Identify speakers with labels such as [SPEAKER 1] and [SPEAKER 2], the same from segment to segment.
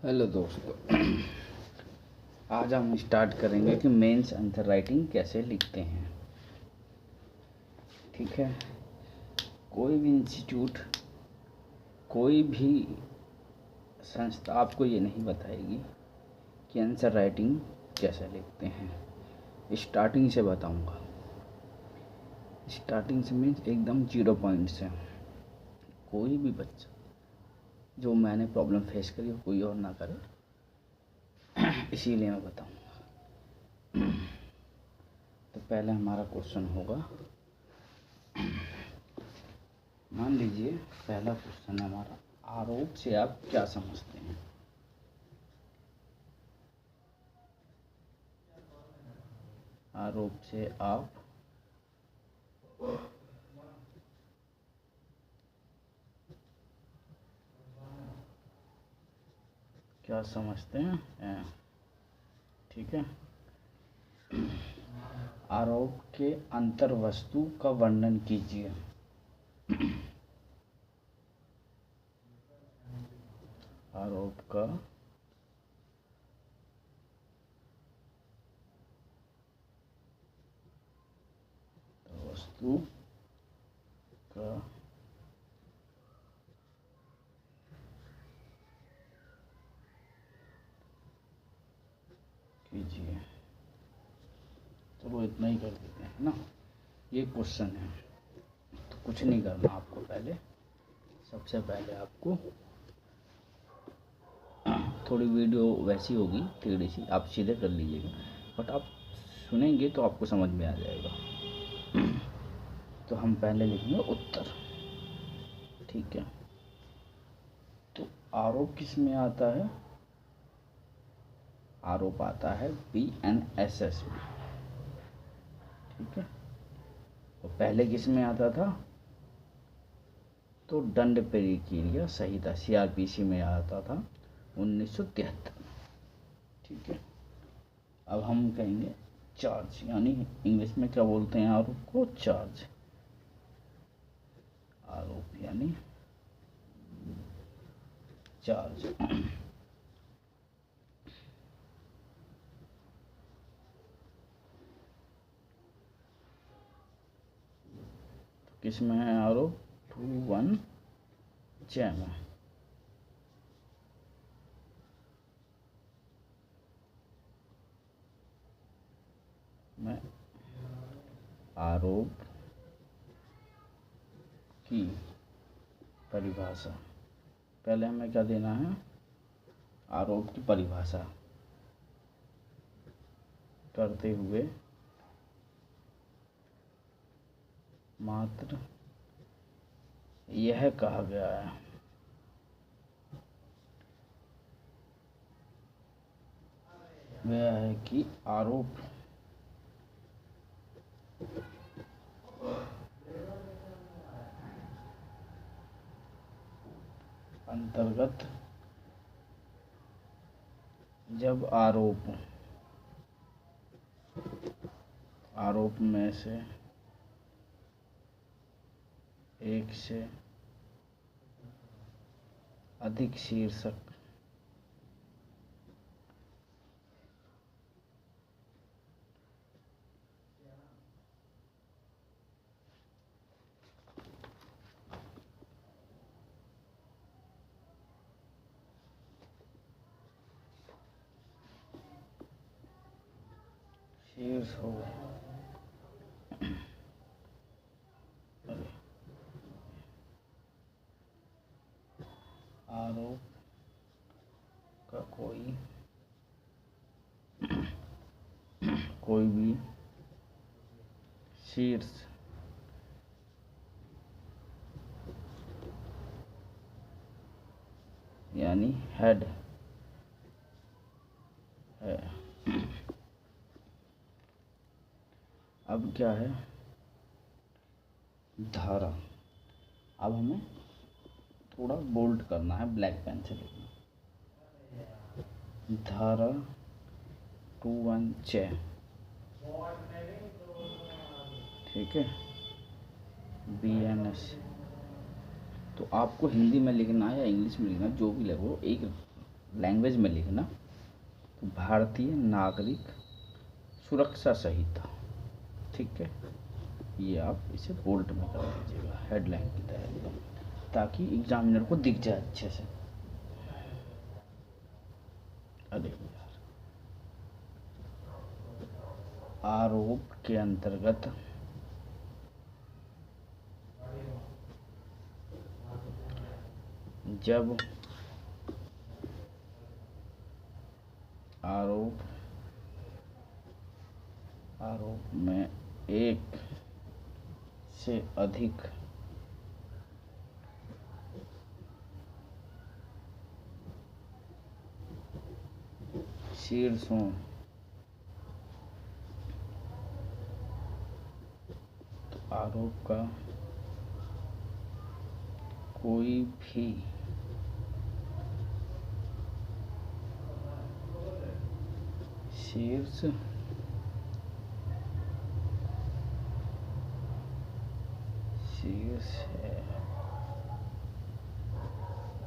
[SPEAKER 1] Hello दोस्तों। आज हम स्टार्ट करेंगे कि मेंस आंसर राइटिंग कैसे लिखते हैं। ठीक है। कोई भी इंस्टीट्यूट, कोई भी संस्था आपको ये नहीं बताएगी कि आंसर राइटिंग कैसे लिखते हैं। स्टार्टिंग से बताऊंगा। स्टार्टिंग से मीन्स एकदम 0 पॉइंट से। कोई भी बच्चा, जो मैंने प्रॉब्लम फेस करी, कोई और ना करे, इसीलिए मैं बताऊंगा। तो पहले हमारा क्वेश्चन होगा, मान लीजिए पहला क्वेश्चन है हमारा, आरोप से आप क्या समझते हैं। आरोप से आप क्या समझते हैं। ठीक है। आरोप के अंतर वस्तु का वर्णन कीजिए। आरोप का वस्तु का कीजिए। चलो इतना ही कर देते हैं ना। ये क्वेश्चन है, तो कुछ नहीं करना आपको। पहले सबसे पहले आपको थोड़ी वीडियो वैसी होगी, टेढ़ी सी, आप सीधे कर लीजिएगा, बट आप सुनेंगे तो आपको समझ में आ जाएगा। तो हम पहले लिखेंगे उत्तर। ठीक है। तो आरोप किस में आता है? आरोप आता है BNSS में। ठीक है। तो पहले किस में आता था? तो दंड प्रक्रिया संहिता CRPC में आता था 1973। ठीक है। अब हम कहेंगे चार्ज, यानी इंग्लिश में क्या बोलते हैं आरोप को? चार्ज। आरोप यानी चार्ज। किस में है आरोप? 21 जय में आरोप की परिभाषा। पहले हमें क्या देना है? आरोप की परिभाषा करते हुए मात्र यह कहा गया है वह है कि आरोप अंतर्गत जब आरोप में से एक से अधिक शीर्षक शीर्ष हो, आरोप का कोई भी शीर्ष यानी हेड है। अब क्या है? धारा। अब हमें थोड़ा बोल्ड करना है, ब्लैक पेन से लिखना। धारा 21 ठीक है। BNS। तो आपको हिंदी में लिखना है या इंग्लिश में लिखना, जो भी लगो, एक लैंग्वेज में लिखना तो भारतीय नागरिक सुरक्षा संहिता, ठीक है। ये आप इसे बोल्ड में कर दीजिएगा हेडलाइन की तरह एकदम, ताकि एग्जामिनर को दिख जाए अच्छे से। अरे यार, आरोप के अंतर्गत जब आरोप में एक से अधिक शीर्षों तो आरोप का कोई भी शीर्ष है।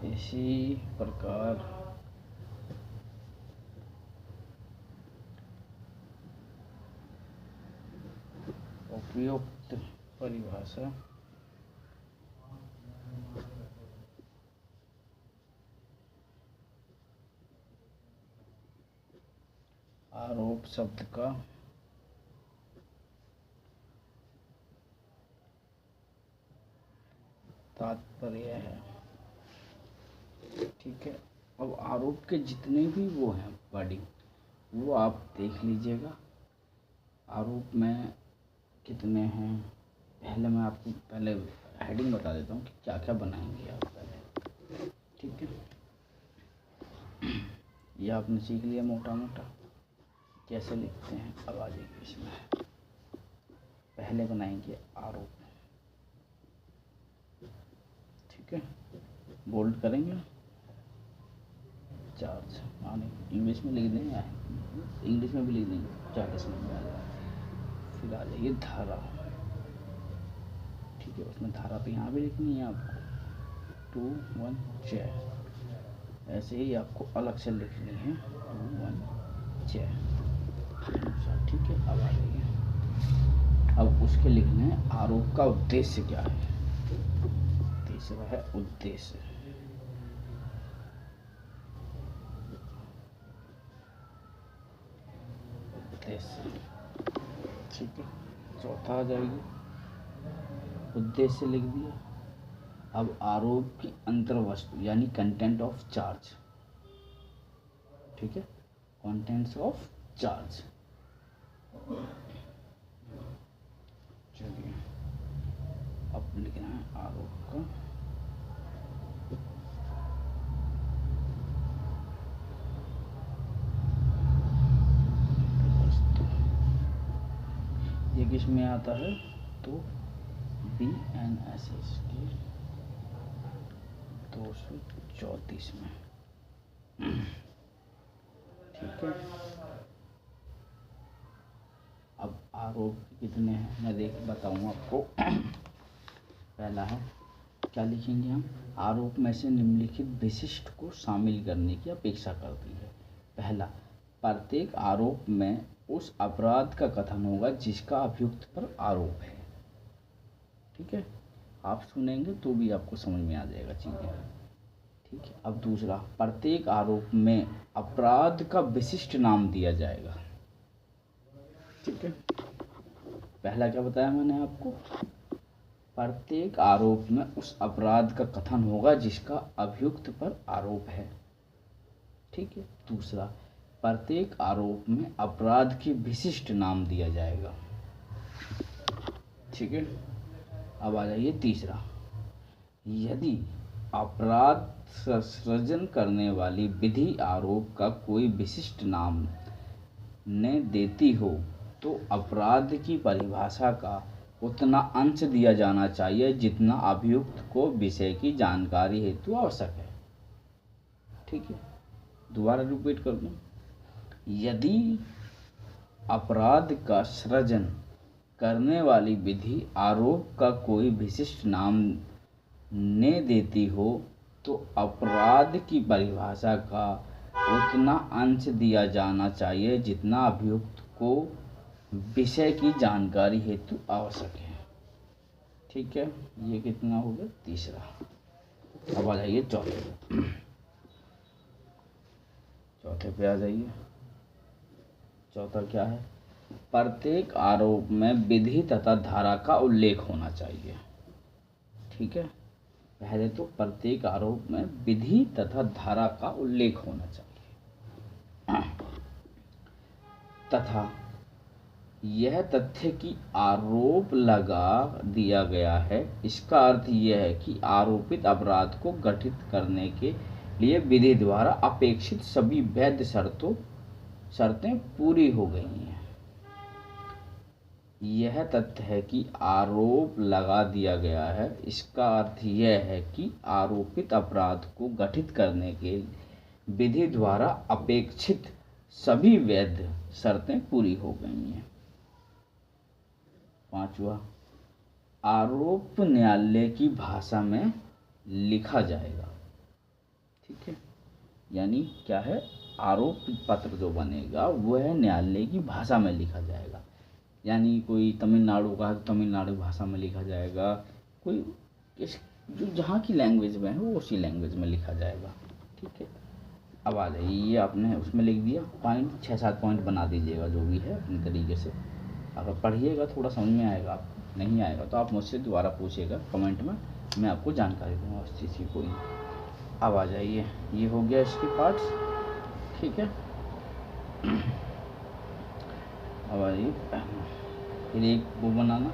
[SPEAKER 1] इसी प्रकार उपयुक्त परिभाषा आरोप शब्द का तात्पर्य है, ठीक है। अब आरोप के जितने भी वो हैं वर्डिंग, वो आप देख लीजिएगा। आरोप में कितने हैं, पहले मैं आपको पहले हेडिंग बता देता हूँ कि क्या क्या बनाएंगे आप पहले, ठीक है। ये आपने सीख लिया मोटा मोटा कैसे लिखते हैं। अब आ जाइए इसमें, पहले बनाएंगे आरोप, ठीक है। बोल्ड करेंगे, चार्ज माने इंग्लिश में लिख देंगे, इंग्लिश में भी लिख देंगे, ज़्यादा समझ में आ जाएगा। फिर आ जाइए धारा, ठीक है। उसमें धारा पे यहाँ भी लिखनी है आपको 2 1 6, ऐसे ही आपको अलग से लिखनी है 2 1 6, ठीक है। अब आ जाइए, अब उसके लिखने हैं आरोप का उद्देश्य क्या है। तीसरा है उद्देश्य, ठीक है। चौथा आ जाएगी, उद्देश्य लिख दिया। अब आरोप की अंतर्वस्तु यानी कंटेंट ऑफ चार्ज, ठीक है, कंटेंट्स ऑफ चार्ज। चलिए अब लिखना है आरोप का ये किस में आता है तो BNSS के 234 में, ठीक है। अब आरोप कितने हैं मैं बताऊँ आपको। पहला है, क्या लिखेंगे हम, आरोप में से निम्नलिखित विशिष्ट को शामिल करने की अपेक्षा करती है। पहला, प्रत्येक आरोप में उस अपराध का कथन होगा जिसका अभियुक्त पर आरोप है, ठीक है। आप सुनेंगे तो भी आपको समझ में आ जाएगा चीज़ें, ठीक है। अब दूसरा, प्रत्येक आरोप में अपराध का विशिष्ट नाम दिया जाएगा, ठीक है। पहला क्या बताया मैंने आपको, प्रत्येक आरोप में उस अपराध का कथन होगा जिसका अभियुक्त पर आरोप है, ठीक है। दूसरा, प्रत्येक आरोप में अपराध की विशिष्ट नाम दिया जाएगा, ठीक है। अब आ जाइए तीसरा, यदि अपराध सृजन करने वाली विधि आरोप का कोई विशिष्ट नाम न देती हो तो अपराध की परिभाषा का उतना अंश दिया जाना चाहिए जितना अभियुक्त को विषय की जानकारी हेतु आवश्यक है, ठीक है। दोबारा रिपीट कर दूं, यदि अपराध का सृजन करने वाली विधि आरोप का कोई विशिष्ट नाम न देती हो तो अपराध की परिभाषा का उतना अंश दिया जाना चाहिए जितना अभियुक्त को विषय की जानकारी हेतु आवश्यक है। ठीक है, ये कितना हो गया, तीसरा। अब आ जाइए चौथे पे आ जाइए। चौथा क्या है, प्रत्येक आरोप में विधि तथा धारा का उल्लेख होना चाहिए। ठीक है, पहले तो प्रत्येक आरोप में विधि तथा धारा का उल्लेख होना चाहिए। तथा यह तथ्य कि आरोप लगा दिया गया है, इसका अर्थ यह है कि आरोपित अपराध को गठित करने के लिए विधि द्वारा अपेक्षित सभी वैध शर्तें पूरी हो गई हैं। यह तथ्य है कि आरोप लगा दिया गया है, इसका अर्थ यह है कि आरोपित अपराध को गठित करने के विधि द्वारा अपेक्षित सभी वैध शर्तें पूरी हो गई हैं। पांचवा, आरोप न्यायालय की भाषा में लिखा जाएगा। ठीक है, यानी क्या है, आरोप पत्र जो बनेगा वह न्यायालय की भाषा में लिखा जाएगा। यानी कोई तमिलनाडु का है तो तमिलनाडु भाषा में लिखा जाएगा, कोई जो जहाँ की लैंग्वेज में है वो उसी लैंग्वेज में लिखा जाएगा। ठीक है, अब आ जाइए, ये आपने उसमें लिख दिया, पॉइंट 6-7 पॉइंट बना दीजिएगा जो भी है अपने तरीके से। अगर पढ़िएगा थोड़ा समझ में आएगा, आपको नहीं आएगा तो आप मुझसे दोबारा पूछिएगा कमेंट में, मैं आपको जानकारी दूंगा उस चीज़ की कोई। अब आ जाइए, ये हो गया इसके पार्ट्स। ठीक है, अब आइए फिर एक वो बनाना।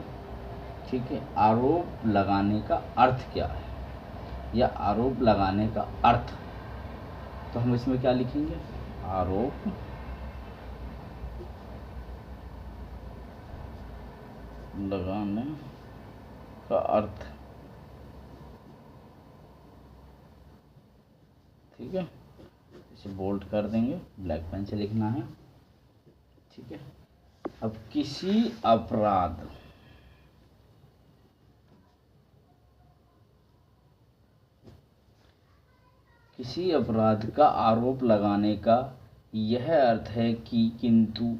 [SPEAKER 1] ठीक है, आरोप लगाने का अर्थ क्या है, या आरोप लगाने का अर्थ, तो हम इसमें क्या लिखेंगे, आरोप लगाने का अर्थ। ठीक है, इसे बोल्ड कर देंगे, ब्लैक पेन से लिखना है। ठीक है, अब किसी अपराध का आरोप लगाने का यह अर्थ है कि किंतु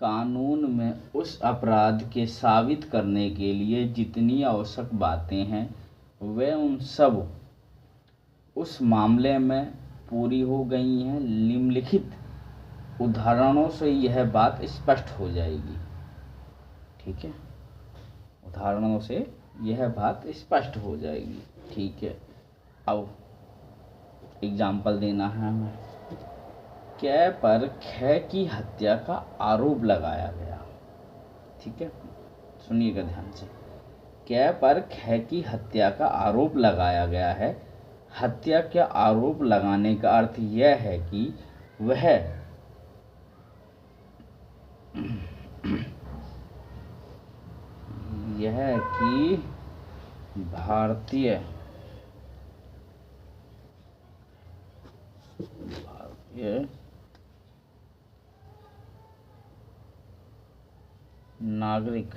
[SPEAKER 1] कानून में उस अपराध के साबित करने के लिए जितनी आवश्यक बातें हैं वे उन सब उस मामले में पूरी हो गई हैं। निम्नलिखित उदाहरणों से यह बात स्पष्ट हो जाएगी। ठीक है, उदाहरणों से यह बात स्पष्ट हो जाएगी। ठीक है, अब एग्जाम्पल देना है हमें। कै पर ख की हत्या का आरोप लगाया गया। ठीक है, सुनिएगा ध्यान से। कै पर ख की हत्या का आरोप लगाया गया है। हत्या का आरोप लगाने का अर्थ यह है कि वह भारतीय नागरिक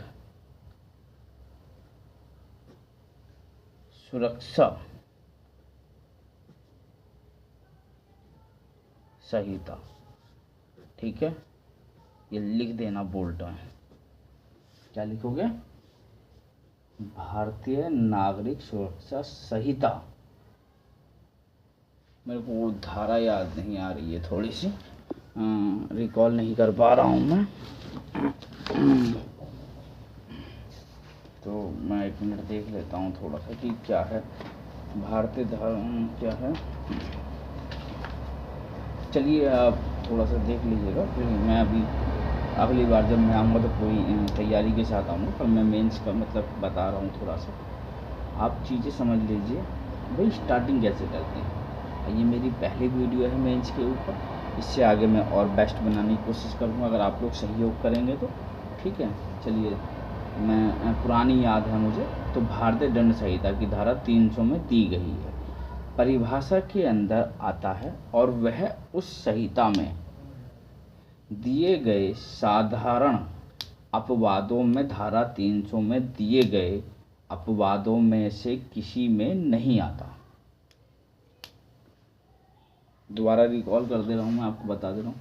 [SPEAKER 1] सुरक्षा संहिता। ठीक है, ये लिख देना बोल्ट में। क्या लिखोगे, भारतीय नागरिक सुरक्षा संहिता। मेरे को वो धारा याद नहीं आ रही है, थोड़ी सी रिकॉल नहीं कर पा रहा हूँ मैं, तो मैं 1 मिनट देख लेता हूँ थोड़ा सा कि क्या है भारतीय धर्म क्या है। चलिए आप थोड़ा सा देख लीजिएगा, फिर मैं अभी अगली बार जब मैं आऊँगा तो पूरी तैयारी के साथ आऊँगा, पर मैं मेंस का मतलब बता रहा हूँ थोड़ा सा, आप चीज़ें समझ लीजिए भाई स्टार्टिंग कैसे करते हैं। ये मेरी पहली वीडियो है मेंस के ऊपर, इससे आगे मैं और बेस्ट बनाने की कोशिश करूँगा अगर आप लोग सहयोग करेंगे तो। ठीक है, चलिए, मैं पुरानी याद है मुझे, तो भारतीय दंड संहिता की धारा 300 में दी गई है, परिभाषा के अंदर आता है और वह उस संहिता में दिए गए साधारण अपवादों में धारा 300 में दिए गए अपवादों में से किसी में नहीं आता। दोबारा रिकॉल कर दे रहा हूँ, मैं आपको बता दे रहा हूँ।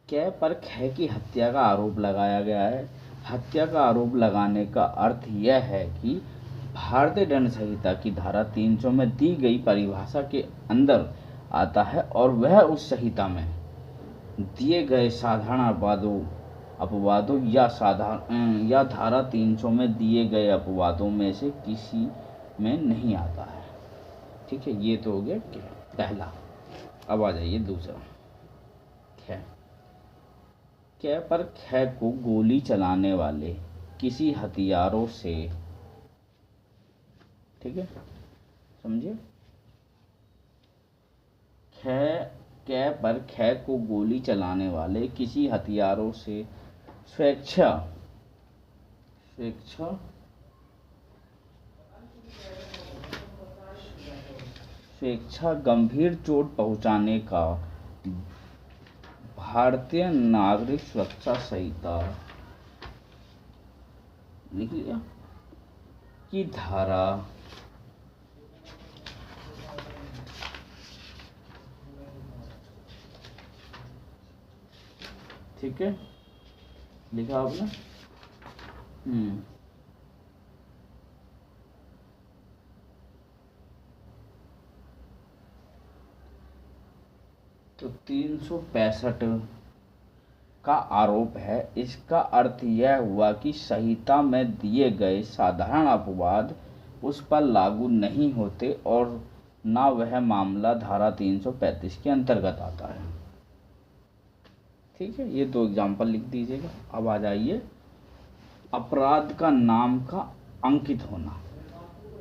[SPEAKER 1] कै पर ख की हत्या का आरोप लगाया गया है। हत्या का आरोप लगाने का अर्थ यह है कि भारतीय दंड संहिता की धारा 300 में दी गई परिभाषा के अंदर आता है और वह उस संहिता में दिए गए साधारण अपवादों या धारा 300 में दिए गए अपवादों में से किसी में नहीं आता है। ठीक है, ये तो हो गया पहला। अब आ जाइए दूसरा, ख। कै पर ख को गोली चलाने वाले किसी हथियारों से, ठीक है, समझिए, कै पर ख को गोली चलाने वाले किसी हथियारों से स्वेच्छा गंभीर चोट पहुंचाने का भारतीय नागरिक सुरक्षा संहिता लिख लिया की धारा ठीक है, लिखा आपने। तो 365 का आरोप है। इसका अर्थ यह हुआ कि संहिता में दिए गए साधारण अपवाद उस पर लागू नहीं होते और ना वह मामला धारा 335 के अंतर्गत आता है। ठीक है, ये दो एग्जाम्पल लिख दीजिएगा। अब आ जाइए, अपराध का नाम का अंकित होना।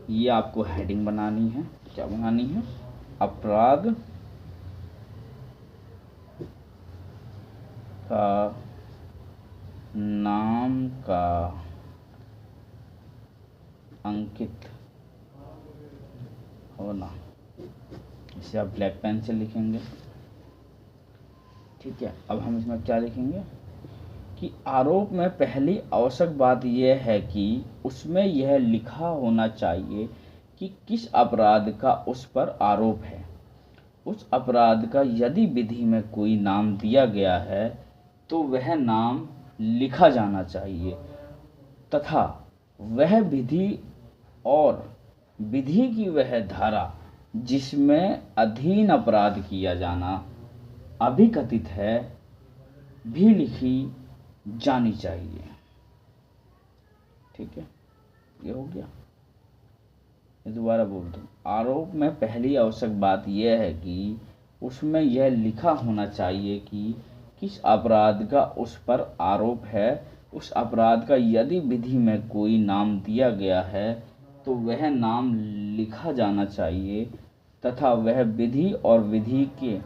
[SPEAKER 1] ये आपको हेडिंग बनानी है। क्या बनानी है? अपराध का नाम का अंकित होना। इसे आप ब्लैक पेन से लिखेंगे। ठीक है, अब हम इसमें क्या लिखेंगे कि आरोप में पहली आवश्यक बात यह है कि उसमें यह लिखा होना चाहिए कि किस अपराध का उस पर आरोप है। उस अपराध का यदि विधि में कोई नाम दिया गया है तो वह नाम लिखा जाना चाहिए तथा वह विधि और विधि की वह धारा जिसमें अधीन अपराध किया जाना अभिकथित है भी लिखी जानी चाहिए। ठीक है, ये हो गया। दोबारा बोल दूं, आरोप में पहली आवश्यक बात यह है कि उसमें यह लिखा होना चाहिए कि किस अपराध का उस पर आरोप है। उस अपराध का यदि विधि में कोई नाम दिया गया है तो वह नाम लिखा जाना चाहिए तथा वह विधि और विधि के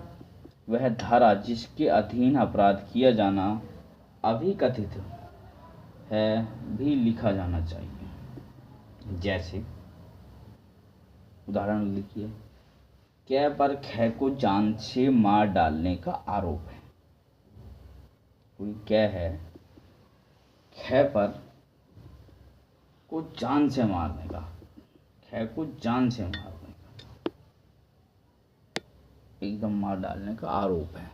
[SPEAKER 1] वह धारा जिसके अधीन अपराध किया जाना अभिकथित है भी लिखा जाना चाहिए। जैसे उदाहरण लिखिए, कै पर ख को जान से मार डालने का आरोप है। कोई कै है, ख पर को जान से मारने का, ख को जान से मारने का, एकदम मार डालने का आरोप है।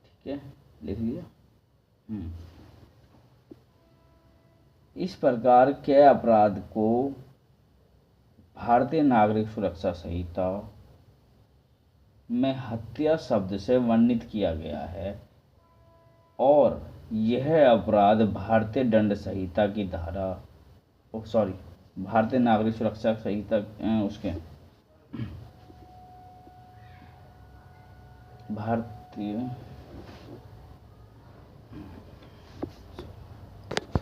[SPEAKER 1] ठीक है, लिख लिया। इस प्रकार के अपराध को भारतीय नागरिक सुरक्षा संहिता में हत्या शब्द से वर्णित किया गया है और यह अपराध भारतीय दंड संहिता की धारा भारतीय नागरिक सुरक्षा संहिता उसके भारतीय